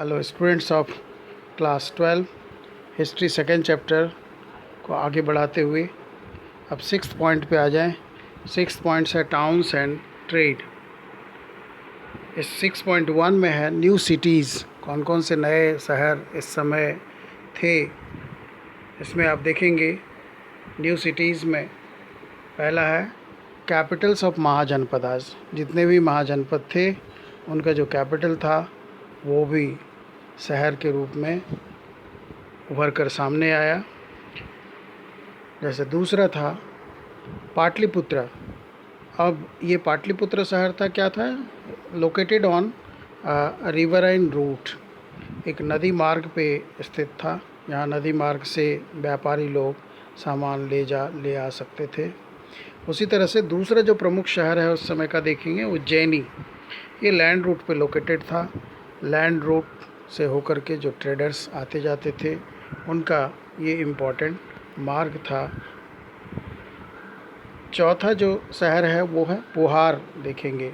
Hello students of class 12 history second chapter को आगे बढ़ाते हुए अब 6th पॉइंट पे आ जाएं। 6th पॉइंट है टाउन्स एंड ट्रेड। इस 6.1 में है न्यू सिटीज़, कौन कौन से नए शहर इस समय थे। इसमें आप देखेंगे न्यू सिटीज़ में पहला है कैपिटल्स ऑफ महाजनपदास। जितने भी महाजनपद थे उनका जो कैपिटल था वो भी शहर के रूप में उभर कर सामने आया। जैसे दूसरा था पाटलिपुत्र। अब ये पाटलिपुत्र शहर था, क्या था, लोकेटेड ऑन रिवराइन रूट, एक नदी मार्ग पे स्थित था। यहाँ नदी मार्ग से व्यापारी लोग सामान ले आ सकते थे। उसी तरह से दूसरा जो प्रमुख शहर है उस समय का देखेंगे उज्जैनी। ये लैंड रूट पे लोकेटेड था। लैंड रूट से होकर के जो ट्रेडर्स आते जाते थे उनका ये इम्पोर्टेंट मार्ग था। चौथा जो शहर है वो है पुहार। देखेंगे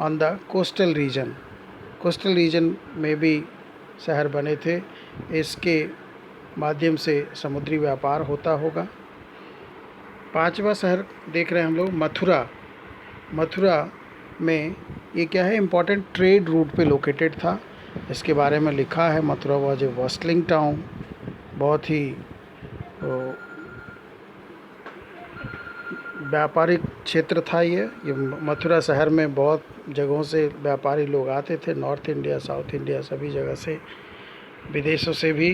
on the coastal region. Coastal region में भी शहर बने थे। इसके माध्यम से समुद्री व्यापार होता होगा। पांचवा शहर देख रहे हैं हम लोग मथुरा। मथुरा में ये क्या है, इम्पोर्टेंट ट्रेड रूट पे लोकेटेड था। इसके बारे में लिखा है Mathura was a bustling town. बहुत ही व्यापारिक क्षेत्र था ये मथुरा शहर में बहुत जगहों से व्यापारी लोग आते थे, नॉर्थ इंडिया, साउथ इंडिया, सभी जगह से, विदेशों से भी।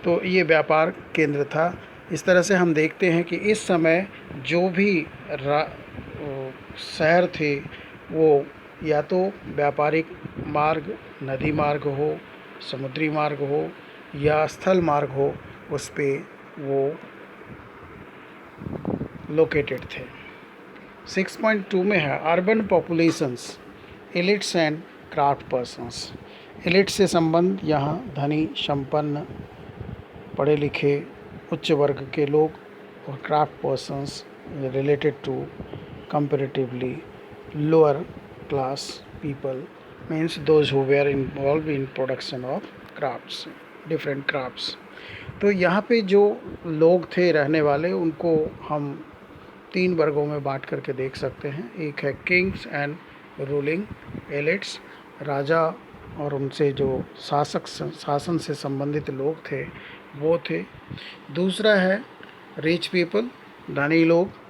तो ये व्यापार केंद्र था। इस तरह से हम देखते हैं कि इस समय जो भी शहर थे वो या तो व्यापारिक मार्ग, नदी मार्ग हो, समुद्री मार्ग हो या स्थल मार्ग हो, उस पे वो लोकेटेड थे। 6.2 में है urban populations, elites and craft persons. Elite से संबंध यहाँ धनी, संपन्न, पढ़े लिखे, उच्च वर्ग के लोग, और craft persons related to comparatively lower class people, means those who were involved in production of crafts, different crafts। तो यहाँ पे जो लोग थे रहने वाले, उनको हम 3 वर्गों में बांट करके देख सकते हैं। एक है किंग्स एंड रूलिंग एलिट्स, राजा और उनसे जो शासन से संबंधित लोग थे वो थे। दूसरा है रिच पीपल, धनी लोग।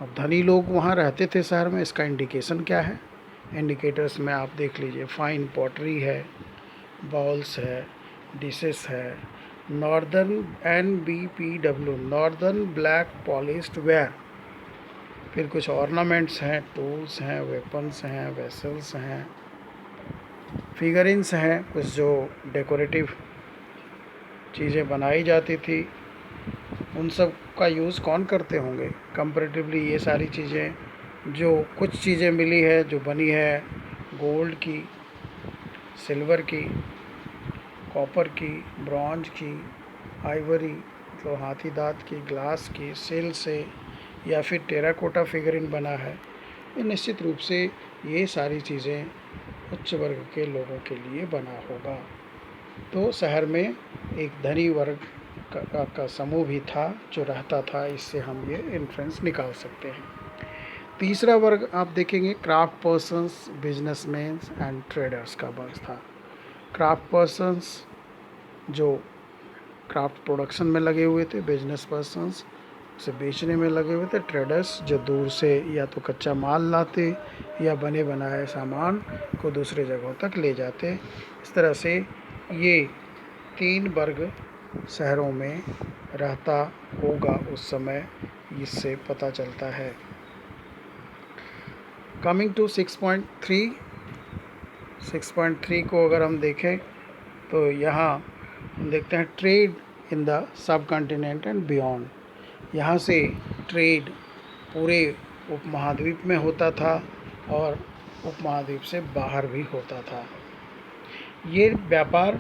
अब धनी लोग वहाँ रहते थे शहर में, इसका इंडिकेशन क्या है, इंडिकेटर्स में आप देख लीजिए, फाइन पॉटरी है, बॉल्स है, डिशेस है, northern NBPW, northern black polished where, फिर कुछ ऑर्नामेंट्स हैं, टूल्स हैं, वेपन्स हैं, वेसल्स हैं, फिगरिन्स हैं, कुछ जो डेकोरेटिव चीज़ें बनाई जाती थी, उन सब का यूज़ कौन करते होंगे कंपैरेटिवली। ये सारी चीज़ें, जो कुछ चीज़ें मिली है जो बनी है गोल्ड की, सिल्वर की, कॉपर की, ब्रॉन्ज की, आइवरी तो हाथी दांत की, ग्लास की, सिल से, या फिर टेराकोटा फिगरिन बना है, ये निश्चित रूप से ये सारी चीज़ें उच्च वर्ग के लोगों के लिए बना होगा। तो शहर में एक धनी वर्ग का समूह भी था जो रहता था। इससे हम ये इन्फ्रेंस निकाल सकते हैं। तीसरा वर्ग आप देखेंगे craft persons, businessman and traders का वर्ग था। क्राफ्ट पर्सन्स जो क्राफ्ट प्रोडक्शन में लगे हुए थे, बिजनेस पर्सन्स उसे बेचने में लगे हुए थे, ट्रेडर्स जो दूर से या तो कच्चा माल लाते या बने बनाए सामान को दूसरे जगहों तक ले जाते। इस तरह से ये 3 वर्ग शहरों में रहता होगा उस समय, इससे पता चलता है। Coming to 6.3। 6.3 को अगर हम देखें तो यहाँ हम देखते हैं trade in the sub continent and beyond. यहाँ से ट्रेड पूरे उपमहाद्वीप में होता था और उपमहाद्वीप से बाहर भी होता था। ये व्यापार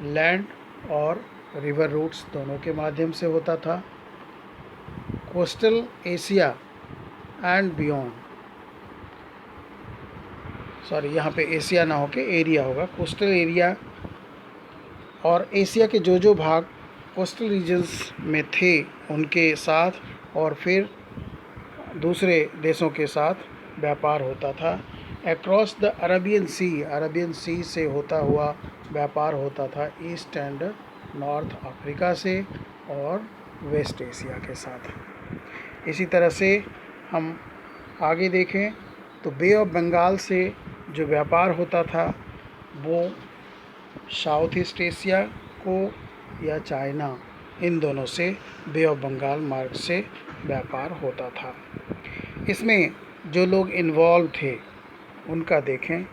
लैंड और रिवर रूट्स दोनों के माध्यम से होता था। Coastal Asia and beyond, sorry यहाँ पे एशिया ना होके एरिया होगा। कोस्टल एरिया और एशिया के जो भाग कोस्टल रीजन्स में थे उनके साथ, और फिर दूसरे देशों के साथ व्यापार होता था। अक्रॉस द अरबियन सी से होता हुआ व्यापार होता था ईस्ट एंड नॉर्थ अफ्रीका से और वेस्ट एशिया के साथ। इसी तरह से हम आगे देखें तो बे ऑफ बंगाल से जो व्यापार होता था वो साउथ ईस्ट एशिया को या चाइना, इन दोनों से बे ऑफ बंगाल मार्ग से व्यापार होता था। इसमें जो लोग इन्वॉल्व थे उनका देखें,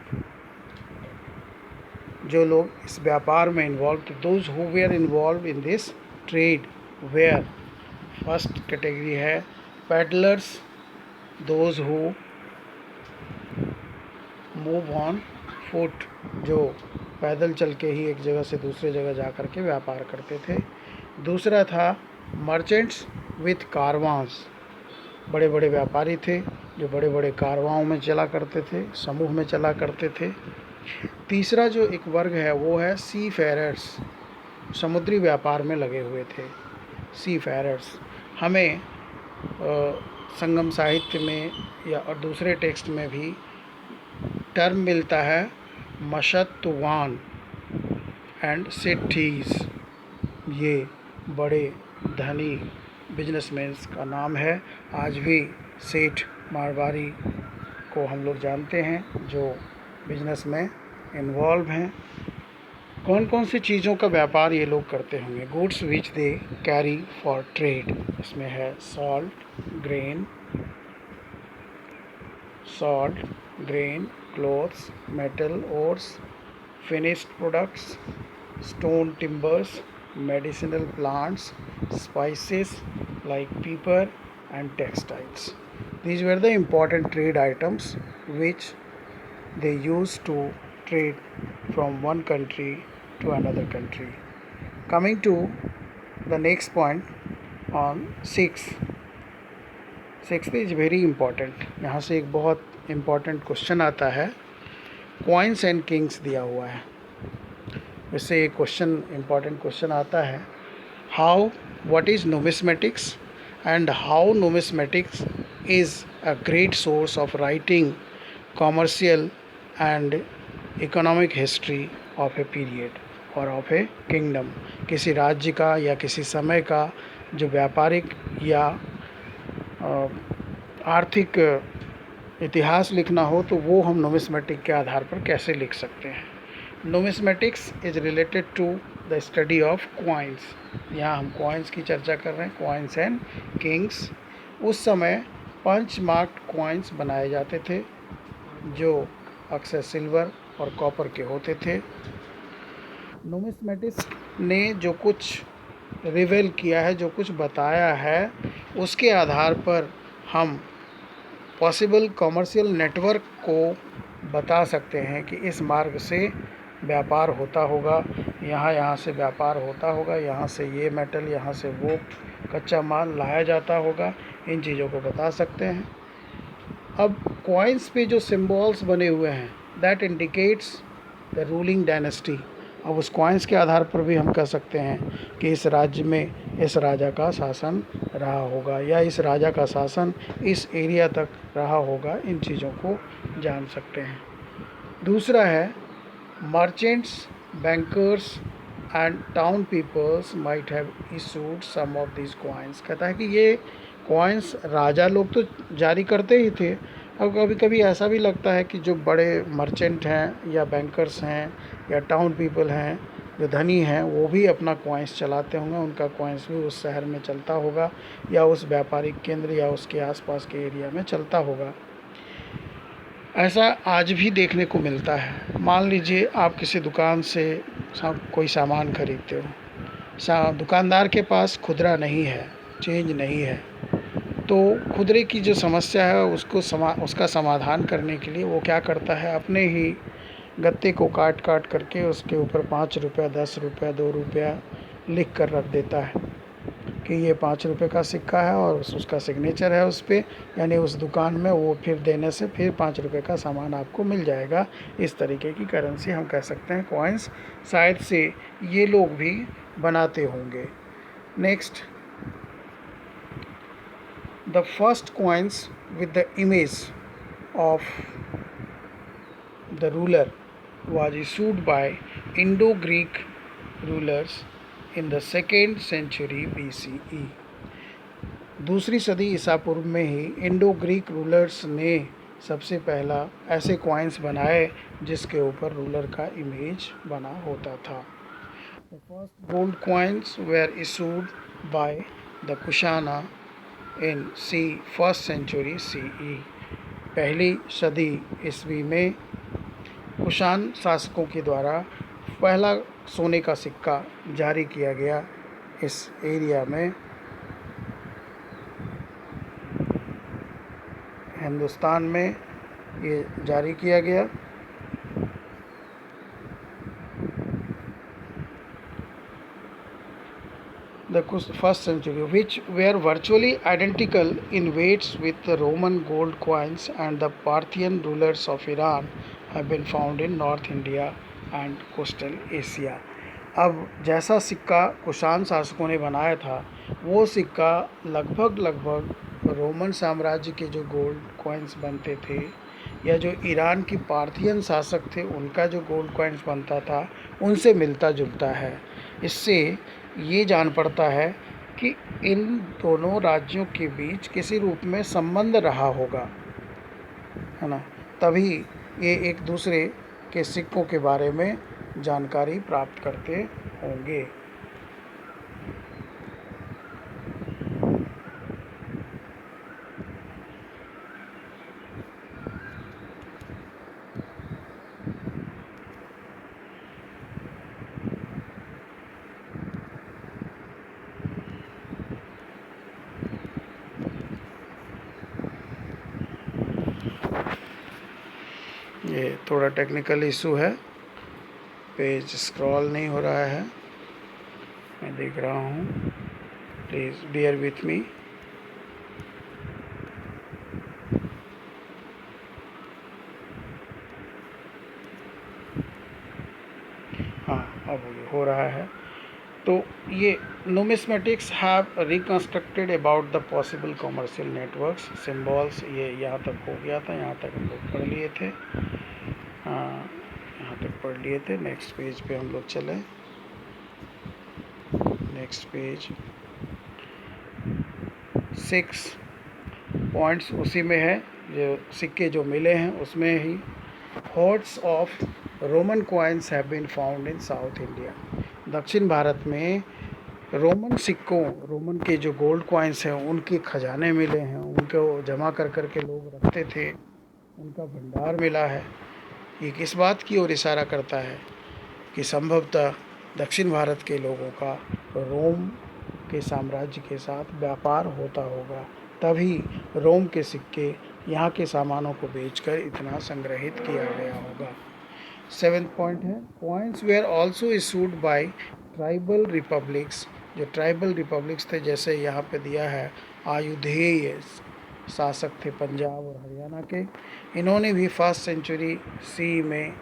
जो लोग इस व्यापार में इन्वॉल्व थे, those who were involve in this trade were, first category है peddlers, those who move on foot, जो पैदल चल के ही एक जगह से दूसरे जगह जा कर के व्यापार करते थे। दूसरा था मर्चेंट्स विथ कारवांस, बड़े बड़े व्यापारी थे जो बड़े बड़े कारवाओं में चला करते थे, समूह में चला करते थे। तीसरा जो एक वर्ग है वो है सी फेरर्स, समुद्री व्यापार में लगे हुए थे सी फेरर्स। हमें संगम साहित्य में या और दूसरे टेक्स्ट में भी टर्म मिलता है मशत्तुवान एंड सेठीज, ये बड़े धनी बिजनेसमैन का नाम है। आज भी सेठ मारवाड़ी को हम लोग जानते हैं जो बिजनेस में इन्वॉल्व हैं। कौन कौन सी चीज़ों का व्यापार ये लोग करते होंगे? Goods which they carry for trade, इसमें है salt, grain, clothes, metal ores, finished products, stone timbers, medicinal plants, spices like pepper and textiles. These were the important trade items which they used to trade from one country to another country. Coming to the next point on sixth is very important. यहाँ से एक बहुत important question आता है, coins and kings दिया हुआ है। इससे एक क्वेश्चन, इम्पॉर्टेंट क्वेश्चन आता है, what is numismatics and how numismatics is a great source of writing commercial and economic history of a period और ऑफ ए किंगडम। किसी राज्य का या किसी समय का जो व्यापारिक या आर्थिक इतिहास लिखना हो तो वो हम नुमिस्मेटिक के आधार पर कैसे लिख सकते हैं। Numismatics is related to the study of coins. यहाँ हम coins की चर्चा कर रहे हैं, coins and kings। उस समय पंच मार्क्ड coins बनाए जाते थे जो अक्सर सिल्वर और कॉपर के होते थे। नुमिस्मेटिक्स ने जो कुछ रिवेल किया है, जो कुछ बताया है, उसके आधार पर हम पॉसिबल कॉमर्शियल नेटवर्क को बता सकते हैं कि इस मार्ग से व्यापार होता होगा, यहाँ से व्यापार होता होगा, यहाँ से ये मेटल, यहाँ से वो कच्चा माल लाया जाता होगा, इन चीज़ों को बता सकते हैं। अब कॉइन्स पे जो सिम्बॉल्स बने हुए हैं that indicates the ruling dynasty. अब उस कॉइन्स के आधार पर भी हम कह सकते हैं कि इस राज्य में इस राजा का शासन रहा होगा या इस राजा का शासन इस एरिया तक रहा होगा, इन चीज़ों को जान सकते हैं। दूसरा है merchants, bankers and town peoples might have issued some of these coins। कहता है कि ये coins राजा लोग तो जारी करते ही थे, अब कभी कभी ऐसा भी लगता है कि जो बड़े मर्चेंट हैं या बैंकर्स हैं या टाउन पीपल हैं, जो धनी हैं, वो भी अपना कॉइन्स चलाते होंगे, उनका कॉइन्स भी उस शहर में चलता होगा या उस व्यापारिक केंद्र या उसके आसपास के एरिया में चलता होगा। ऐसा आज भी देखने को मिलता है। मान लीजिए आप किसी दुकान से कोई सामान खरीदते हो, दुकानदार के पास खुदरा नहीं है, चेंज नहीं है, तो खुदरे की जो समस्या है उसका समाधान करने के लिए वो क्या करता है, अपने ही गत्ते को काट करके उसके ऊपर 5 रुपया, 10 रुपया, 2 रुपया लिख कर रख देता है। कि ये 5 रुपये का सिक्का है और उसका सिग्नेचर है उस पर, यानी उस दुकान में वो फिर देने से फिर 5 रुपये का सामान आपको मिल जाएगा। इस तरीके की करेंसी हम कह सकते हैं कॉइन्स, शायद से ये लोग भी बनाते होंगे। Next, the first coins with the image of the ruler was issued by Indo-Greek rulers in the 2nd century BCE। दूसरी सदी ईसा पूर्व में ही इंडो ग्रीक रूलर्स ने सबसे पहला ऐसे कॉइन्स बनाए जिसके ऊपर रूलर का इमेज बना होता था। The first gold coins were issued by the Kushana in first century CE। पहली सदी ईस्वी में कुशान शासकों के द्वारा पहला सोने का सिक्का जारी किया गया इस एरिया में, हिंदुस्तान में ये जारी किया गया। The first century, which were virtually identical in weights with the Roman gold coins, and the Parthian rulers of Iran have been found in North India and coastal Asia। अब जैसा सिक्का कुषाण शासकों ने बनाया था वो सिक्का लगभग रोमन साम्राज्य के जो गोल्ड कॉइन्स बनते थे या जो ईरान की पार्थियन शासक थे उनका जो गोल्ड कॉइन्स बनता था उनसे मिलता जुलता है। इससे ये जान पड़ता है कि इन दोनों राज्यों के बीच किसी रूप में संबंध रहा होगा, है ना, तभी ये एक दूसरे के सिक्कों के बारे में जानकारी प्राप्त करते होंगे। ये थोड़ा टेक्निकल इशू है, पेज स्क्रॉल नहीं हो रहा है, मैं देख रहा हूँ, प्लीज़ बियर विथ मी। हाँ, अब ये हो रहा है। तो ये numismatics have reconstructed about the possible commercial networks symbols, ये यहाँ तक हो गया था, यहाँ तक हम लोग पढ़ लिए थे, यहाँ तक पढ़ लिए थे। नेक्स्ट पेज पे हम लोग चले। नेक्स्ट पेज 6 पॉइंट्स उसी में है, जो सिक्के जो मिले हैं उसमें ही। Hoards of Roman coins have been found in south India. दक्षिण भारत में रोमन सिक्कों, रोमन के जो गोल्ड कॉइन्स हैं उनके खजाने मिले हैं, उनको जमा कर कर के लोग रखते थे, उनका भंडार मिला है। ये किस बात की ओर इशारा करता है कि संभवतः दक्षिण भारत के लोगों का रोम के साम्राज्य के साथ व्यापार होता होगा, तभी रोम के सिक्के यहाँ के सामानों को बेचकर इतना संग्रहित किया गया होगा। 7th पॉइंट है, coins were also issued by tribal republics. जो ट्राइबल रिपब्लिक्स थे, जैसे यहाँ पे दिया है आयुधेय शासक थे पंजाब और हरियाणा के, इन्होंने भी फर्स्ट सेंचुरी CE में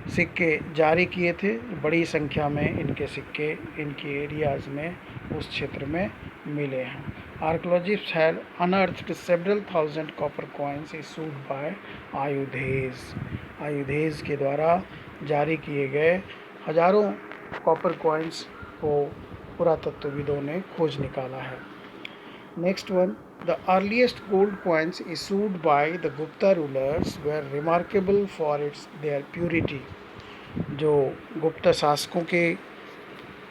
सिक्के जारी किए थे। बड़ी संख्या में इनके सिक्के इनके एरियाज़ में, उस क्षेत्र में मिले हैं। Archaeologists had unearthed several thousand copper coins issued by आयुधेज। आयुधेज के द्वारा जारी किए गए हजारों कॉपर कॉइन्स को पुरातत्वविदों ने खोज निकाला है। Next one, the earliest gold coins issued by the Gupta rulers were remarkable for their purity। जो गुप्त शासकों के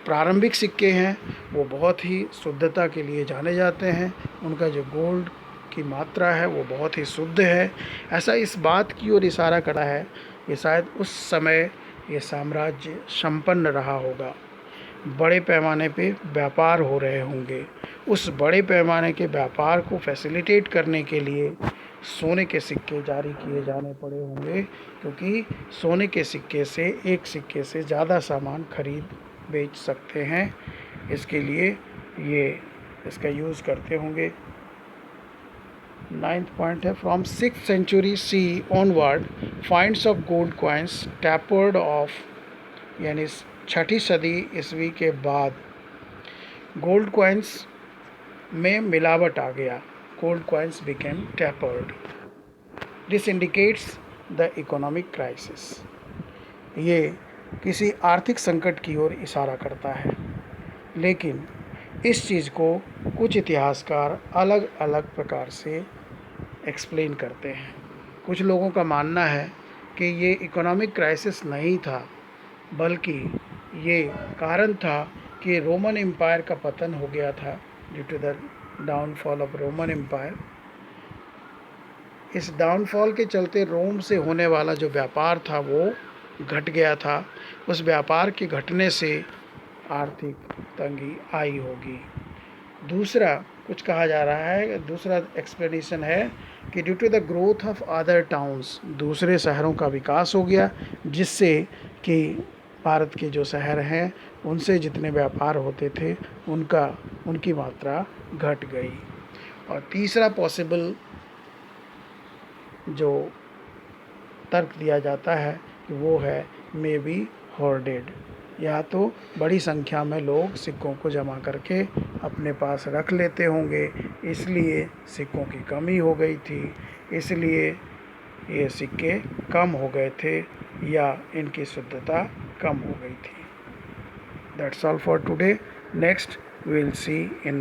प्रारंभिक सिक्के हैं वो बहुत ही शुद्धता के लिए जाने जाते हैं, उनका जो गोल्ड की मात्रा है वो बहुत ही शुद्ध है। ऐसा इस बात की ओर इशारा करा है कि शायद उस समय ये साम्राज्य संपन्न रहा होगा, बड़े पैमाने पे व्यापार हो रहे होंगे। उस बड़े पैमाने के व्यापार को फैसिलिटेट करने के लिए सोने के सिक्के जारी किए जाने पड़े होंगे, क्योंकि सोने के सिक्के से एक सिक्के से ज़्यादा सामान खरीद बेच सकते हैं। इसके लिए ये इसका यूज़ करते होंगे। 9th पॉइंट है, from 6th century C onward finds of gold coins tapered off, यानी 6ठी सदी ईस्वी के बाद गोल्ड कॉइन्स में मिलावट आ गया। Gold coins became tapered. This indicates the economic crisis. ये किसी आर्थिक संकट की ओर इशारा करता है। लेकिन इस चीज़ को कुछ इतिहासकार अलग अलग प्रकार से एक्सप्लेन करते हैं। कुछ लोगों का मानना है कि ये इकोनॉमिक क्राइसिस नहीं था, बल्कि ये कारण था कि रोमन एम्पायर का पतन हो गया था due to the downfall of Roman empire. इस डाउनफॉल के चलते रोम से होने वाला जो व्यापार था वो घट गया था। उस व्यापार के घटने से आर्थिक तंगी आई होगी। दूसरा कुछ कहा जा रहा है, दूसरा एक्सप्लेनेशन है कि due to the growth of other towns, दूसरे शहरों का विकास हो गया, जिससे कि भारत के जो शहर हैं उनसे जितने व्यापार होते थे उनकी मात्रा घट गई। और तीसरा पॉसिबल जो तर्क दिया जाता है कि वो है मे बी होर्डेड, या तो बड़ी संख्या में लोग सिक्कों को जमा करके अपने पास रख लेते होंगे, इसलिए सिक्कों की कमी हो गई थी, इसलिए ये सिक्के कम हो गए थे या इनकी शुद्धता कम हो गई थी। That's all for today. Next we will see in